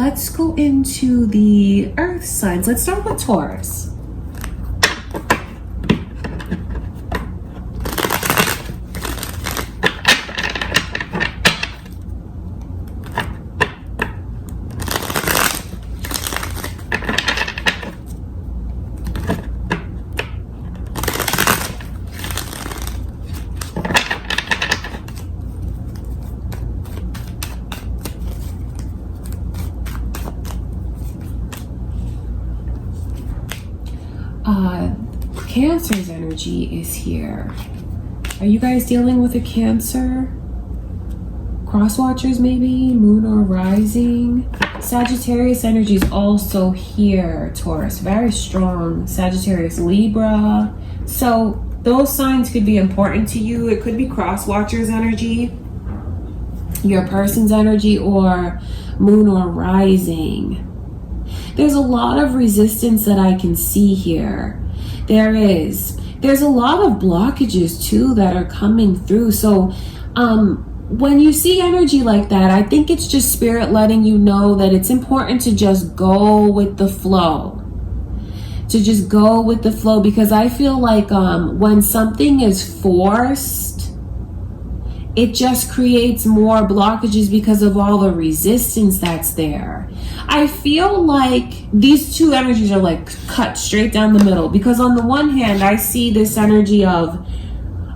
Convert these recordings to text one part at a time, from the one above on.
let's go into the earth signs. Let's start with Taurus. Cancer's energy is here. Are you guys dealing with a Cancer? Cross watchers maybe? Moon or rising? Sagittarius energy is also here, Taurus. Very strong. Sagittarius, Libra. So those signs could be important to you. It could be cross watchers energy, your person's energy, or moon or rising. There's a lot of resistance that I can see here. There's a lot of blockages too that are coming through. So when you see energy like that, I think it's just spirit letting you know that it's important to just go with the flow. To just go with the flow, because I feel like when something is forced, it just creates more blockages because of all the resistance that's there. I feel like these two energies are like cut straight down the middle, because on the one hand, I see this energy of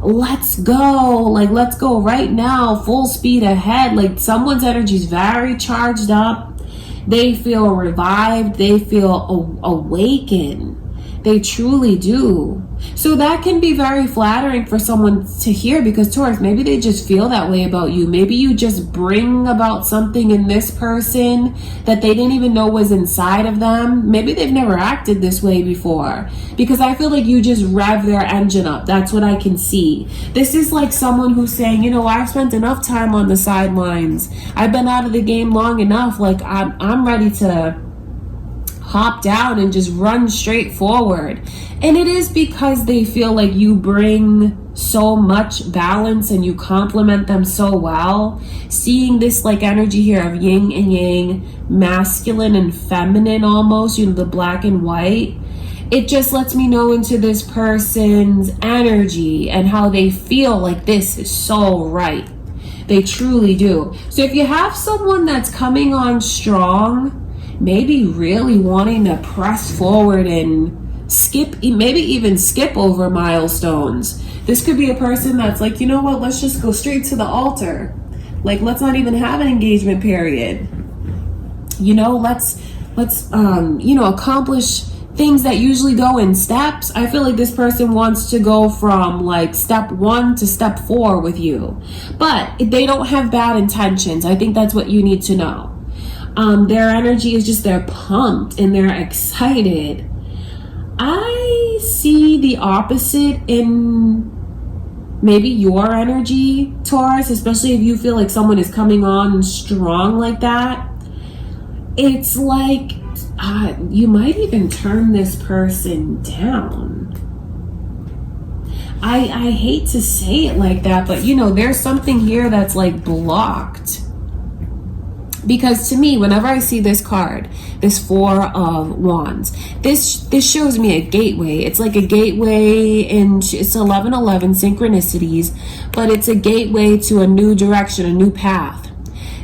let's go, like let's go right now, full speed ahead. Like someone's energy is very charged up. They feel revived. They feel awakened. They truly do. So that can be very flattering for someone to hear, because Taurus, maybe they just feel that way about you. Maybe you just bring about something in this person that they didn't even know was inside of them. Maybe they've never acted this way before, because I feel like you just rev their engine up. That's what I can see. This is like someone who's saying, you know, I've spent enough time on the sidelines. I've been out of the game long enough. Like I'm ready to hop down and just run straight forward. And it is because they feel like you bring so much balance and you complement them so well. Seeing this like energy here of yin and yang, masculine and feminine almost, you know, the black and white, it just lets me know into this person's energy and how they feel like this is so right. They truly do. So if you have someone that's coming on strong, maybe really wanting to press forward and maybe even skip over milestones. This could be a person that's like, you know what, let's just go straight to the altar. Like, let's not even have an engagement period. You know, let's accomplish things that usually go in steps. I feel like this person wants to go from like step 1 to step 4 with you, but they don't have bad intentions. I think that's what you need to know. Their energy is just, they're pumped and they're excited. I see the opposite in maybe your energy, Taurus, especially if you feel like someone is coming on strong like that. It's like you might even turn this person down. I hate to say it like that, but you know, there's something here that's like blocked. Because to me, whenever I see this card, this 4 of Wands, this shows me a gateway. It's like a gateway, and it's 1111 synchronicities, but it's a gateway to a new direction, a new path.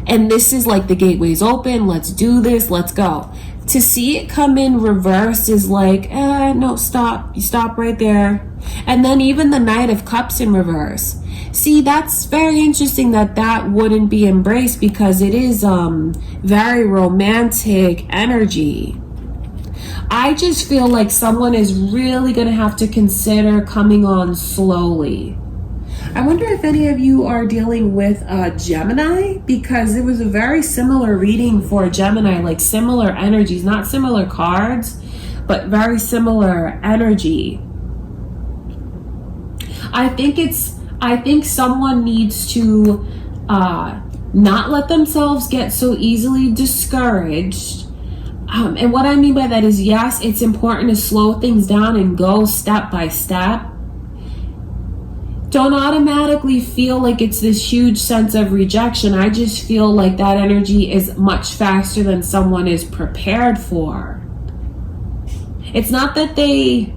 And this is like the gateway's open. Let's do this. Let's go. To see it come in reverse is like, no, stop. You stop right there. And then even the Knight of Cups in reverse. See, that's very interesting that wouldn't be embraced, because it is very romantic energy. I just feel like someone is really going to have to consider coming on slowly. I wonder if any of you are dealing with Gemini, because it was a very similar reading for Gemini, like similar energies, not similar cards, but very similar energy. I think someone needs to not let themselves get so easily discouraged. And what I mean by that is, yes, it's important to slow things down and go step by step. don't automatically feel like it's this huge sense of rejection. I just feel like that energy is much faster than someone is prepared for. It's not that they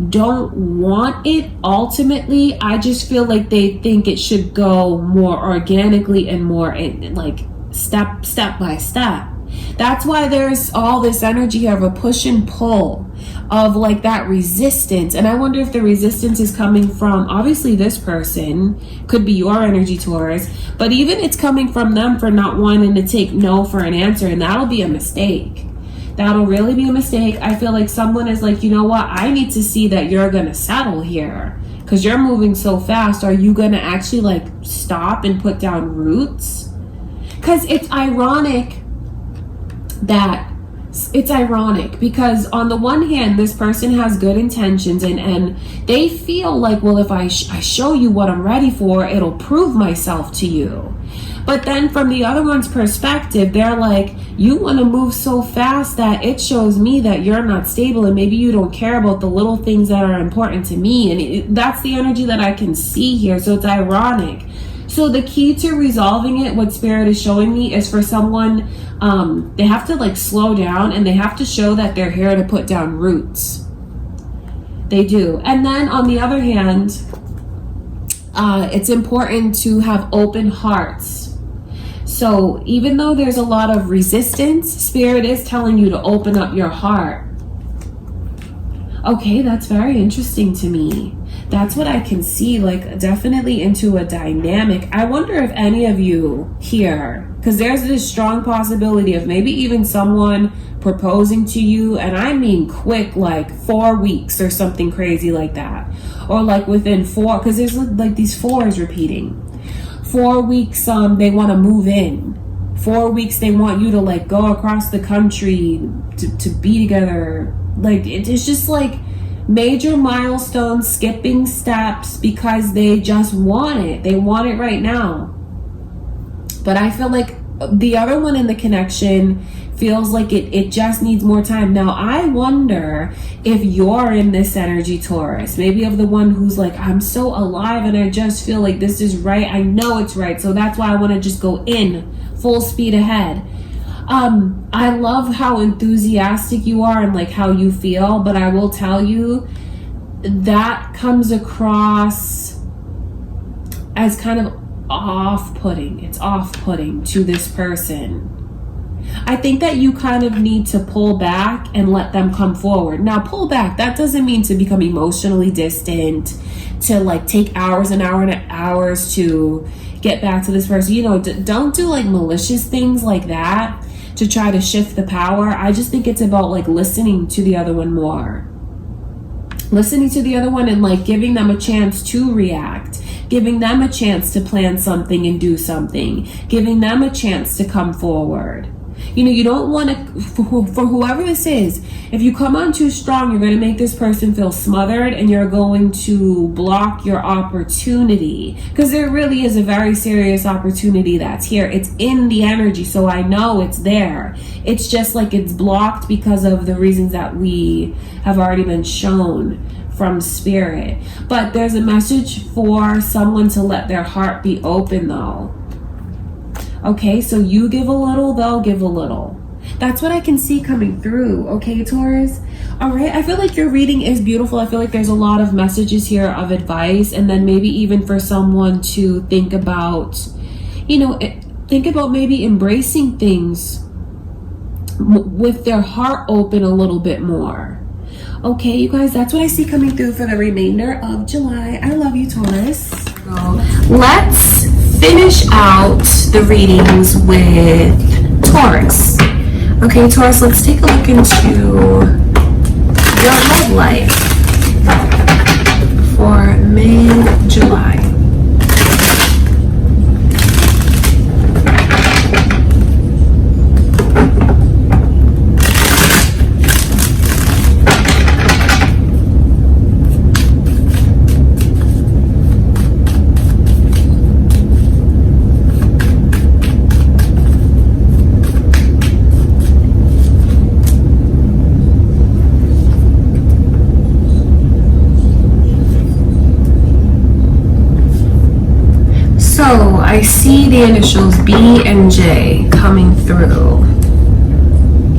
don't want it ultimately. I just feel like they think it should go more organically and more like step by step. That's why there's all this energy of a push and pull, of like that resistance. And I wonder if the resistance is coming from, obviously this person could be your energy, Taurus, but even it's coming from them for not wanting to take no for an answer. And that'll be a mistake. That'll really be a mistake. I feel like someone is like, you know what? I need to see that you're going to settle here because you're moving so fast. Are you going to actually like stop and put down roots? Because it's ironic because on the one hand, this person has good intentions and they feel like, well, if I show you what I'm ready for, it'll prove myself to you. But then from the other one's perspective, they're like, you want to move so fast that it shows me that you're not stable and maybe you don't care about the little things that are important to me. And that's the energy that I can see here. So it's ironic. So the key to resolving it, what Spirit is showing me, is for someone, they have to like slow down and they have to show that they're here to put down roots. They do. And then on the other hand, it's important to have open hearts. So even though there's a lot of resistance, Spirit is telling you to open up your heart. Okay, that's very interesting to me. That's what I can see, like definitely into a dynamic. I wonder if any of you here, because there's this strong possibility of maybe even someone proposing to you, and I mean quick, like 4 weeks or something crazy like that. Or like within 4, because there's like these 4s repeating. 4 weeks, they want to move in. 4 weeks, they want you to like go across the country to be together. Like it's just like major milestones, skipping steps because they just want it. They want it right now. But I feel like the other one in the connection feels like it just needs more time. Now, I wonder if you're in this energy, Taurus, maybe of the one who's like, I'm so alive and I just feel like this is right. I know it's right. So that's why I want to just go in full speed ahead. I love how enthusiastic you are and like how you feel, but I will tell you that comes across as kind of off-putting. It's off-putting to this person. I think that you kind of need to pull back and let them come forward. Now, pull back, that doesn't mean to become emotionally distant, to like take hours and hours to get back to this person. You know, don't do like malicious things like that to try to shift the power. I just think it's about like listening to the other one more. Listening to the other one and like giving them a chance to react, giving them a chance to plan something and do something, giving them a chance to come forward. You know, you don't want to, for whoever this is, if you come on too strong, you're going to make this person feel smothered and you're going to block your opportunity, because there really is a very serious opportunity that's here. It's in the energy, so I know it's there. It's just like it's blocked because of the reasons that we have already been shown from Spirit. But there's a message for someone to let their heart be open though. Okay, so you give a little, they'll give a little. That's what I can see coming through. Okay, Taurus? All right, I feel like your reading is beautiful. I feel like there's a lot of messages here of advice, and then maybe even for someone to think about, you know, think about maybe embracing things with their heart open a little bit more. Okay, you guys, that's what I see coming through for the remainder of July. I love you, Taurus. Let's finish out the readings with Taurus. Okay, Taurus, let's take a look into your love life for May, July. I see the initials B and J coming through.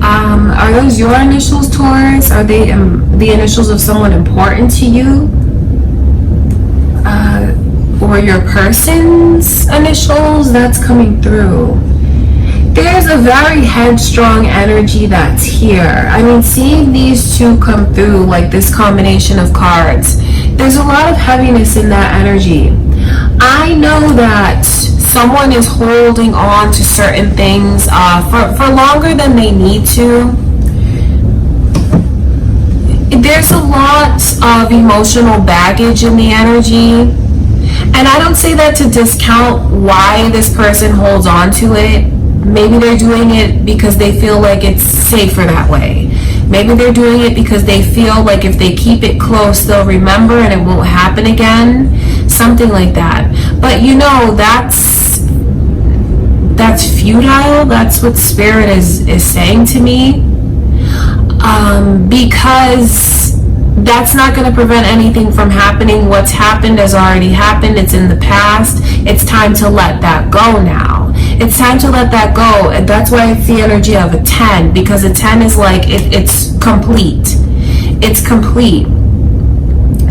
Are those your initials, Taurus? Are they the initials of someone important to you? Or your person's initials? That's coming through. There's a very headstrong energy that's here. I mean, seeing these two come through, like this combination of cards, there's a lot of heaviness in that energy. I know that someone is holding on to certain things for longer than they need to. There's a lot of emotional baggage in the energy. And I don't say that to discount why this person holds on to it. Maybe they're doing it because they feel like it's safer that way. Maybe they're doing it because they feel like if they keep it close, they'll remember and it won't happen again. Something like that. But you know, that's futile. That's what Spirit is saying to me. Because that's not going to prevent anything from happening. What's happened has already happened. It's in the past. It's time to let that go now. It's time to let that go. And that's why it's the energy of a 10, because a 10 is like it's complete. It's complete.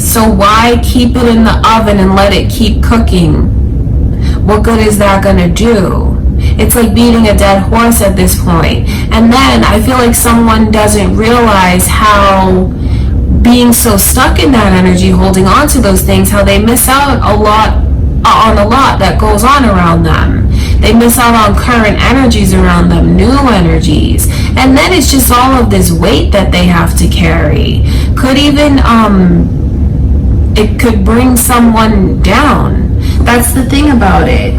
So why keep it in the oven and let it keep cooking? What good is that going to do? It's like beating a dead horse at this point. And then I feel like someone doesn't realize how being so stuck in that energy, holding on to those things, how they miss out on a lot that goes on around them. They miss out on current energies around them, new energies. And then it's just all of this weight that they have to carry. Could even, it could bring someone down. That's the thing about it.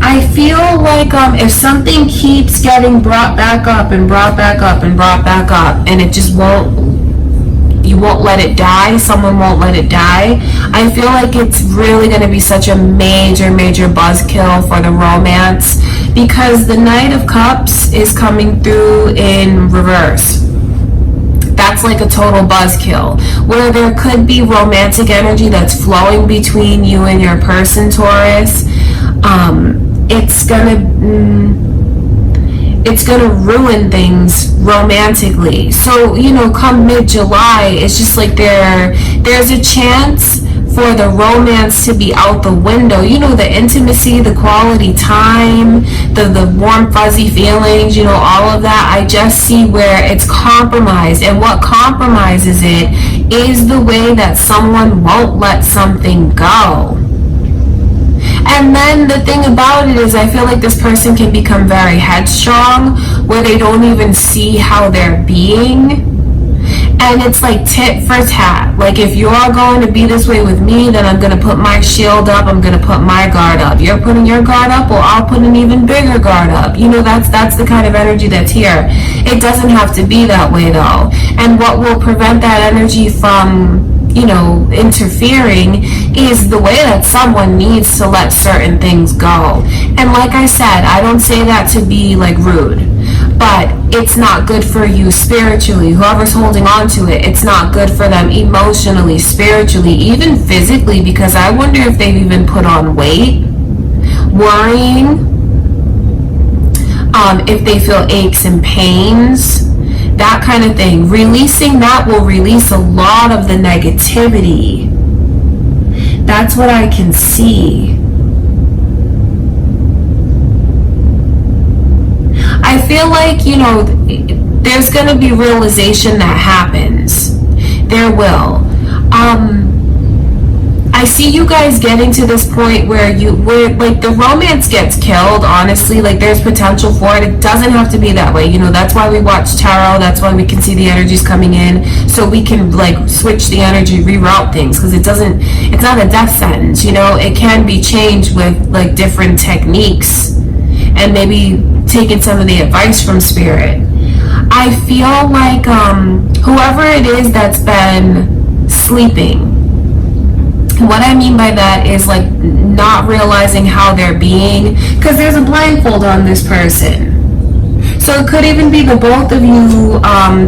I feel like if something keeps getting brought back up and brought back up and brought back up, and it just you won't let it die, someone won't let it die, I feel like it's really going to be such a major buzzkill for the romance, because the Knight of Cups is coming through in reverse. That's like a total buzzkill, where there could be romantic energy that's flowing between you and your person, Taurus. It's gonna ruin things romantically. So, you know, come mid-July, it's just like there's a chance for the romance to be out the window. You know, the intimacy, the quality time, the warm fuzzy feelings, you know, all of that. I just see where it's compromised. And what compromises it is the way that someone won't let something go. And then the thing about it is I feel like this person can become very headstrong, where they don't even see how they're being. And it's like tit for tat. Like, if you're going to be this way with me, then I'm going to put my shield up. I'm going to put my guard up. You're putting your guard up, well, I'll put an even bigger guard up. You know, that's the kind of energy that's here. It doesn't have to be that way, though. And what will prevent that energy from, you know, interfering is the way that someone needs to let certain things go. And like I said, I don't say that to be like rude, but it's not good for you spiritually. Whoever's holding on to it, it's not good for them emotionally, spiritually, even physically, because I wonder if they've even put on weight, worrying, if they feel aches and pains, that kind of thing. Releasing that will release a lot of the negativity. That's what I can see. I feel like, you know, there's going to be realization that happens. There will. I see you guys getting to this point where like the romance gets killed, honestly. Like, there's potential for it. It doesn't have to be that way. You know, that's why we watch tarot. That's why we can see the energies coming in, so we can like switch the energy, reroute things, because it's not a death sentence, you know. It can be changed with like different techniques, and maybe taking some of the advice from Spirit. I feel like whoever it is that's been sleeping, what I mean by that is like not realizing how they're being, because there's a blindfold on this person. So it could even be the both of you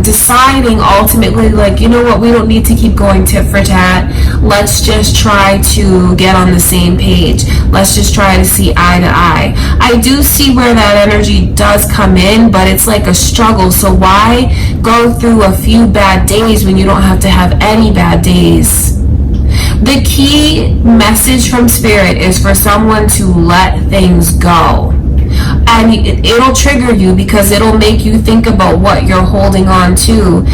deciding ultimately, like, you know what, we don't need to keep going tit for tat. let's just try to get on the same page. Let's just try to see eye to eye. I do see where that energy does come in, but it's like a struggle. So why go through a few bad days when you don't have to have any bad days? The key message from Spirit is for someone to let things go. And it'll trigger you because it'll make you think about what you're holding on to.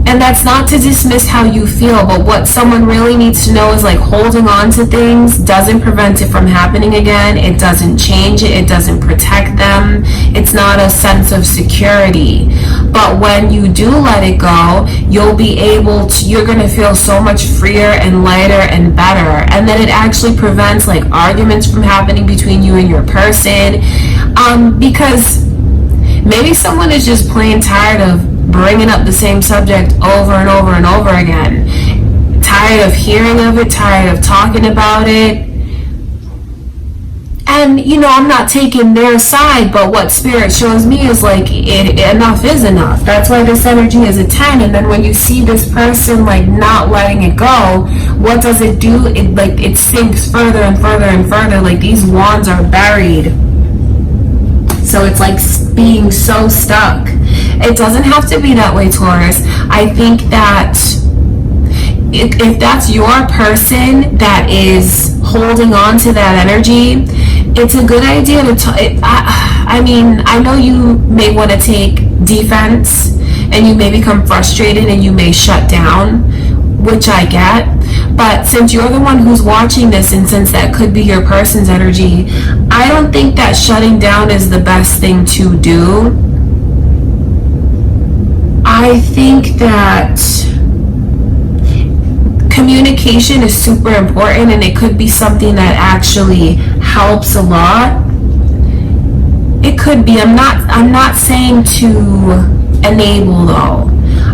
And that's not to dismiss how you feel, but what someone really needs to know is like holding on to things doesn't prevent it from happening again. It doesn't change it. It doesn't protect them. It's not a sense of security. But when you do let it go, you'll be able to, you're going to feel so much freer and lighter and better. And then it actually prevents like arguments from happening between you and your person. Because maybe someone is just plain tired of bringing up the same subject over and over and over again. Tired of hearing of it, tired of talking about it. And, you know, I'm not taking their side, but what Spirit shows me is like, enough is enough. That's why this energy is a 10. And then when you see this person like not letting it go, what does it do? It sinks further and further and further. Like these wands are buried. So it's like being so stuck. It doesn't have to be that way, Taurus. I think that if that's your person that is holding on to that energy, it's a good idea to I mean, I know you may want to take defense and you may become frustrated and you may shut down, which I get. But since you're the one who's watching this and since that could be your person's energy, I don't think that shutting down is the best thing to do. I think that communication is super important and it could be something that actually helps a lot. It could be. I'm not saying to enable though.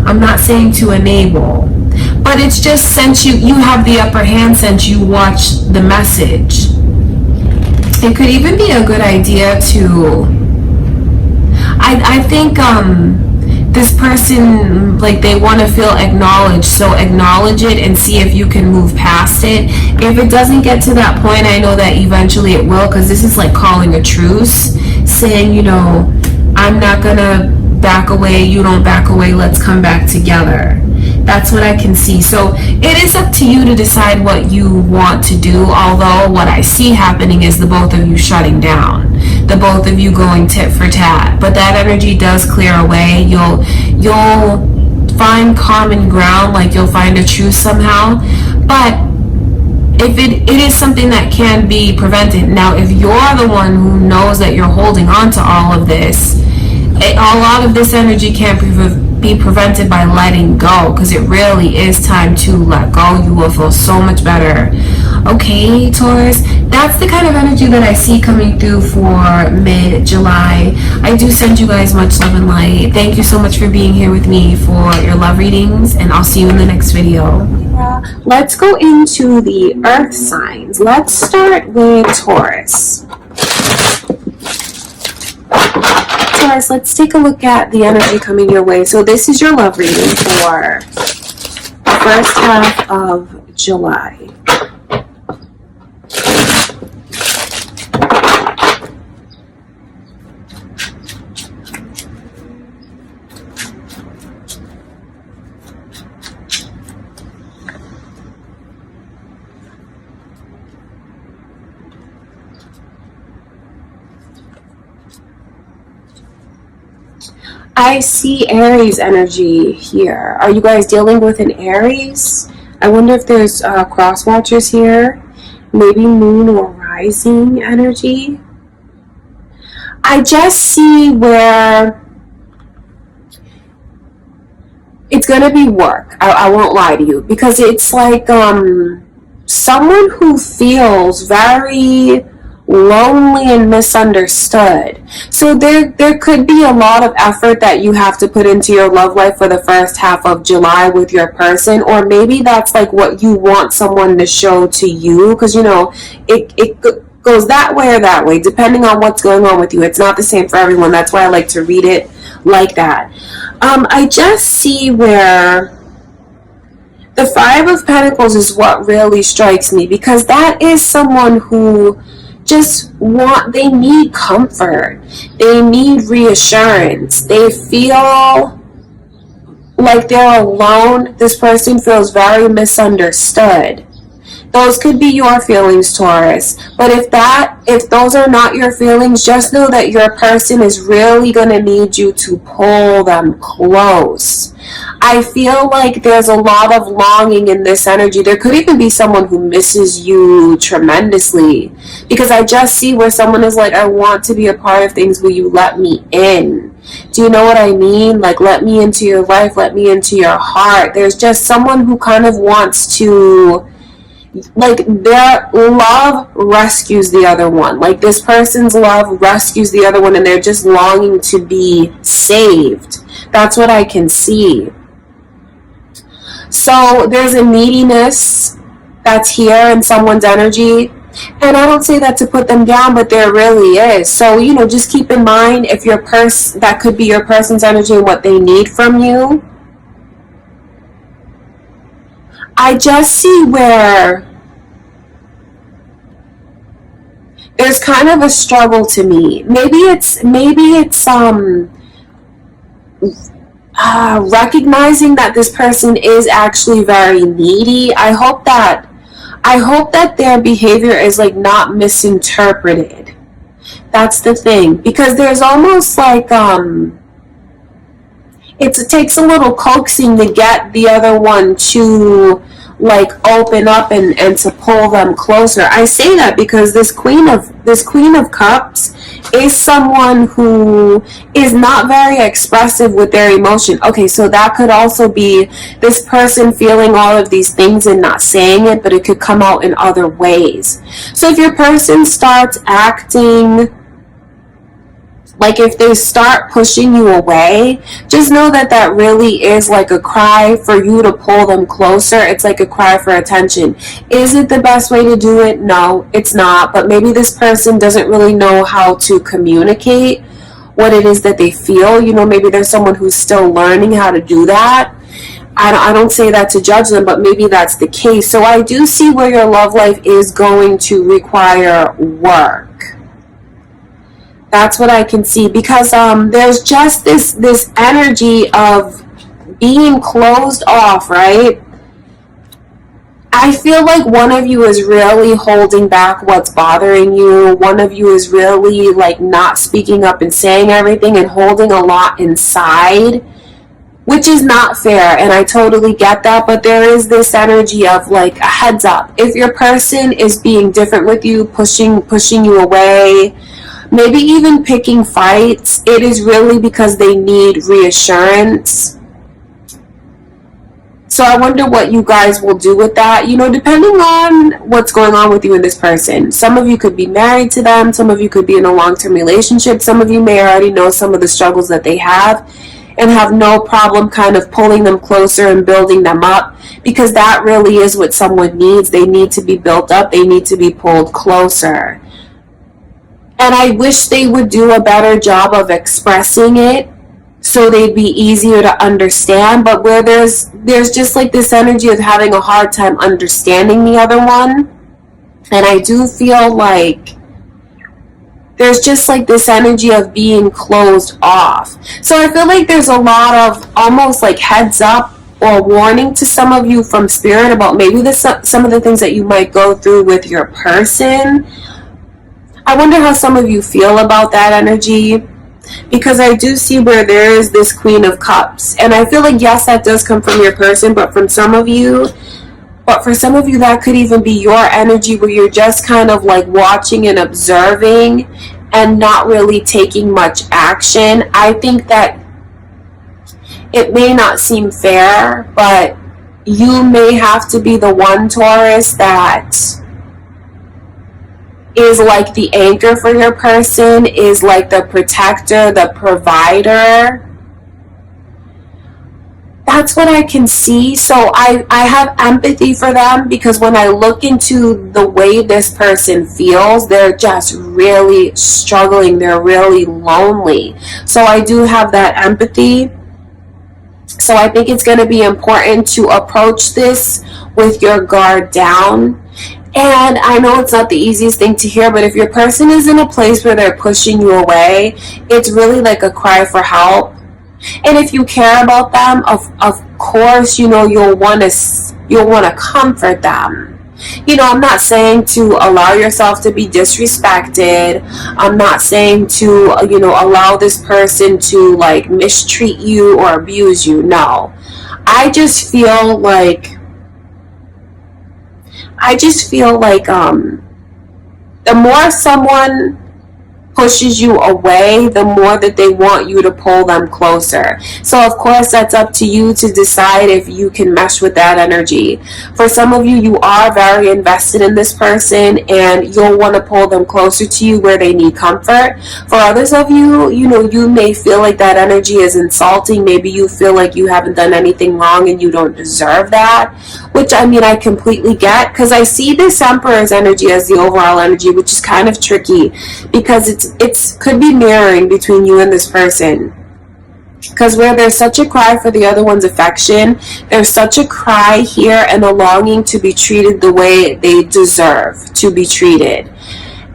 I'm not saying to enable. But it's just since you have the upper hand since you watch the message. It could even be a good idea to I think this person, like, they want to feel acknowledged, so acknowledge it and see if you can move past it. If it doesn't get to that point, I know that eventually it will, because this is like calling a truce, saying, you know, I'm not gonna back away, you don't back away, let's come back together. That's what I can see. So it is up to you to decide what you want to do, although what I see happening is the both of you shutting down, the both of you going tit for tat. But that energy does clear away. You'll find common ground, like you'll find a truce somehow. But if it is something that can be prevented. Now, if you're the one who knows that you're holding on to all of this, a lot of this energy can't be prevented by letting go, because it really is time to let go. You will feel so much better. Okay, Taurus, that's the kind of energy that I see coming through for mid-July. I do send you guys much love and light. Thank you so much for being here with me for your love readings, and I'll see you in the next video. Let's go into the earth signs. Let's start with Taurus. Taurus, let's take a look at the energy coming your way. So this is your love reading for the first half of July. I see Aries energy here. Are you guys dealing with an Aries? I wonder if there's cross watchers here. Maybe moon or rising energy. I just see where it's going to be work. I won't lie to you. Because it's like someone who feels very lonely and misunderstood. So there could be a lot of effort that you have to put into your love life for the first half of July with your person, or maybe that's like what you want someone to show to you, because you know it goes that way or that way depending on what's going on with you. It's not the same for everyone. That's why I like to read it like that. I just see where The Five of Pentacles is what really strikes me, because that is someone who they need comfort. They need reassurance. They feel like they're alone. This person feels very misunderstood. Those could be your feelings, Taurus. But if those are not your feelings, just know that your person is really going to need you to pull them close. I feel like there's a lot of longing in this energy. There could even be someone who misses you tremendously, because I just see where someone is like, I want to be a part of things. Will you let me in? Do you know what I mean? Like, let me into your life, let me into your heart. There's just someone who kind of wants to, like, their love rescues the other one. Like, this person's love rescues the other one, and they're just longing to be saved. That's what I can see. So there's a neediness that's here in someone's energy. And I don't say that to put them down, but there really is. So, just keep in mind, if that could be your person's energy and what they need from you. I just see where there's kind of a struggle to me. Maybe it's recognizing that this person is actually very needy. I hope that their behavior is like not misinterpreted. That's the thing, because there's almost like it takes a little coaxing to get the other one to like open up and to pull them closer. I say that because this Queen of Cups is someone who is not very expressive with their emotion. Okay, so that could also be this person feeling all of these things and not saying it, but it could come out in other ways. So if your person starts acting like, if they start pushing you away, just know that really is like a cry for you to pull them closer. It's like a cry for attention. Is it the best way to do it? No, it's not. But maybe this person doesn't really know how to communicate what it is that they feel. Maybe there's someone who's still learning how to do that. I don't say that to judge them, but maybe that's the case. So I do see where your love life is going to require work. That's what I can see, because there's just this energy of being closed off, right? I feel like one of you is really holding back what's bothering you. One of you is really like not speaking up and saying everything and holding a lot inside, which is not fair, and I totally get that. But there is this energy of like a heads up. If your person is being different with you, pushing you away, maybe even picking fights, it is really because they need reassurance. So I wonder what you guys will do with that, depending on what's going on with you and this person. Some of you could be married to them. Some of you could be in a long-term relationship. Some of you may already know some of the struggles that they have and have no problem kind of pulling them closer and building them up, because that really is what someone needs. They need to be built up. They need to be pulled closer. And I wish they would do a better job of expressing it so they'd be easier to understand. But where there's just like this energy of having a hard time understanding the other one. And I do feel like there's just like this energy of being closed off. So I feel like there's a lot of almost like heads up or warning to some of you from Spirit about maybe some of the things that you might go through with your person. I wonder how some of you feel about that energy, because I do see where there is this Queen of Cups. And I feel like, yes, that does come from your person, but for some of you, that could even be your energy, where you're just kind of like watching and observing and not really taking much action. I think that it may not seem fair, but you may have to be the one, Taurus, that is like the anchor for your person, is like the protector, the provider. That's what I can see. So I have empathy for them, because when I look into the way this person feels, they're just really struggling. They're really lonely. So I do have that empathy. So I think it's going to be important to approach this with your guard down. And I know it's not the easiest thing to hear, but if your person is in a place where they're pushing you away, it's really like a cry for help. And if you care about them, of course, you know, you'll want to comfort them. You know, I'm not saying to allow yourself to be disrespected. I'm not saying to, you know, allow this person to like mistreat you or abuse you. No. I just feel like the more someone pushes you away, the more that they want you to pull them closer. So of course that's up to you to decide if you can mesh with that energy. For some of you, you are very invested in this person and you'll want to pull them closer to you where they need comfort. For others of you, you know, you may feel like that energy is insulting. Maybe you feel like you haven't done anything wrong and you don't deserve that, which I mean, I completely get, because I see this Emperor's energy as the overall energy, which is kind of tricky because it could be mirroring between you and this person. Because where there's such a cry for the other one's affection, there's such a cry here and a longing to be treated the way they deserve to be treated.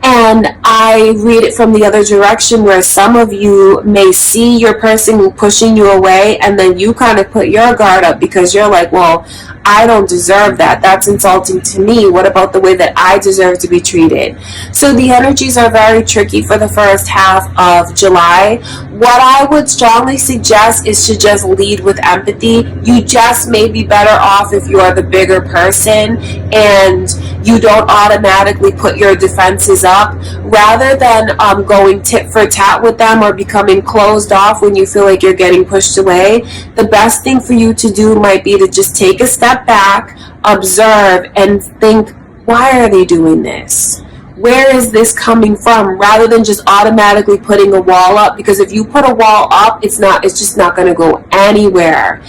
And I read it from the other direction, where some of you may see your person pushing you away and then you kind of put your guard up because you're like, well, I don't deserve that. That's insulting to me. What about the way that I deserve to be treated? So the energies are very tricky for the first half of July. What I would strongly suggest is to just lead with empathy. You just may be better off if you are the bigger person and you don't automatically put your defenses up, rather than going tit for tat with them or becoming closed off when you feel like you're getting pushed away. The best thing for you to do might be to just take a step back, observe, and think, why are they doing this? Where is this coming from? Rather than just automatically putting a wall up, because if you put a wall up, it's just not going to go anywhere.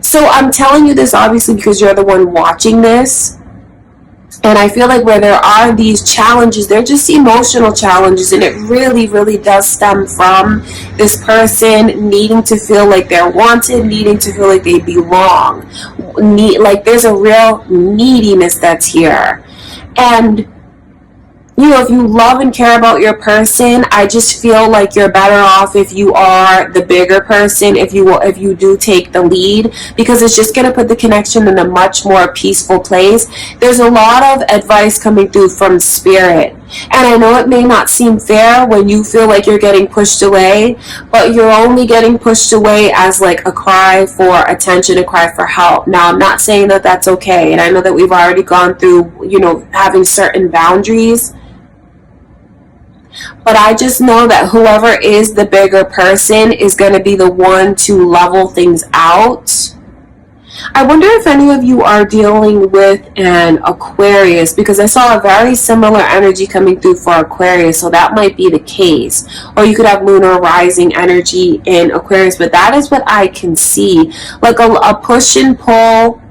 So I'm telling you this obviously because you're the one watching this. And I feel like where there are these challenges, they're just emotional challenges, and it really, really does stem from this person needing to feel like they're wanted, needing to feel like they belong. Like there's a real neediness that's here. And you know, if you love and care about your person, I just feel like you're better off if you are the bigger person, if you do take the lead, because it's just going to put the connection in a much more peaceful place. There's a lot of advice coming through from spirit. And I know it may not seem fair when you feel like you're getting pushed away, but you're only getting pushed away as like a cry for attention, a cry for help. Now, I'm not saying that that's okay. And I know that we've already gone through, you know, having certain boundaries. But I just know that whoever is the bigger person is going to be the one to level things out. I wonder if any of you are dealing with an Aquarius, because I saw a very similar energy coming through for Aquarius, so that might be the case. Or you could have lunar rising energy in Aquarius, but that is what I can see. Like a push and pull.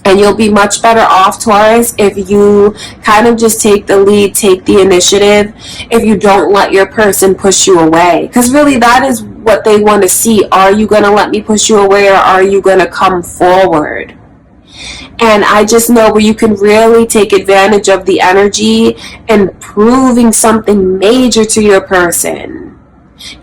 And you'll be much better off, Taurus, if you kind of just take the lead, take the initiative, if you don't let your person push you away. Because really that is what they want to see. Are you going to let me push you away, or are you going to come forward? And I just know where you can really take advantage of the energy and proving something major to your person.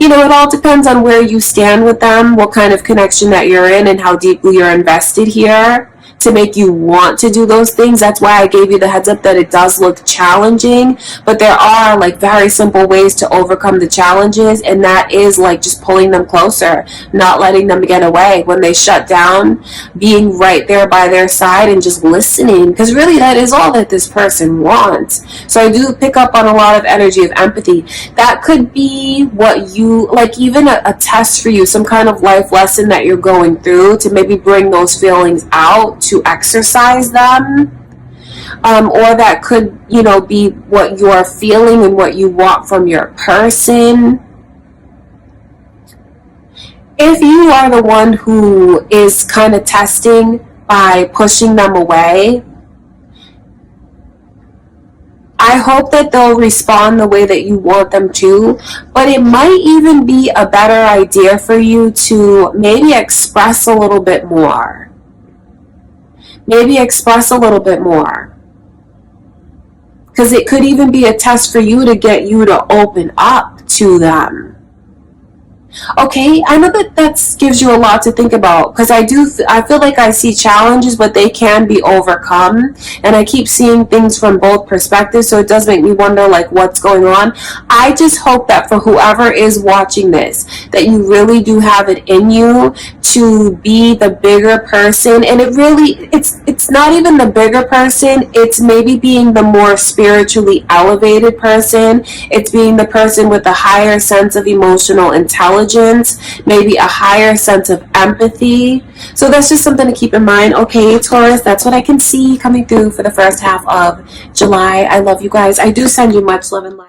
You know, it all depends on where you stand with them, what kind of connection that you're in, and how deeply you're invested here to make you want to do those things. That's why I gave you the heads up that it does look challenging, but there are like very simple ways to overcome the challenges, and that is like just pulling them closer, not letting them get away when they shut down, being right there by their side and just listening, because really that is all that this person wants. So I do pick up on a lot of energy of empathy. That could be what you like, even a test for you, some kind of life lesson that you're going through, to maybe bring those feelings out, to exercise them, or that could, you know, be what you're feeling and what you want from your person. If you are the one who is kind of testing by pushing them away, I hope that they'll respond the way that you want them to, but it might even be a better idea for you to maybe express a little bit more. Maybe express a little bit more. Because it could even be a test for you to get you to open up to them. Okay, I know that gives you a lot to think about, because I feel like I see challenges, but they can be overcome, and I keep seeing things from both perspectives, so it does make me wonder like what's going on. I just hope that for whoever is watching this, that you really do have it in you to be the bigger person, and it's not even the bigger person, it's maybe being the more spiritually elevated person. It's being the person with a higher sense of emotional intelligence, maybe a higher sense of empathy. So that's just something to keep in mind. Okay, Taurus, that's what I can see coming through for the first half of July. I love you guys. I do send you much love and light.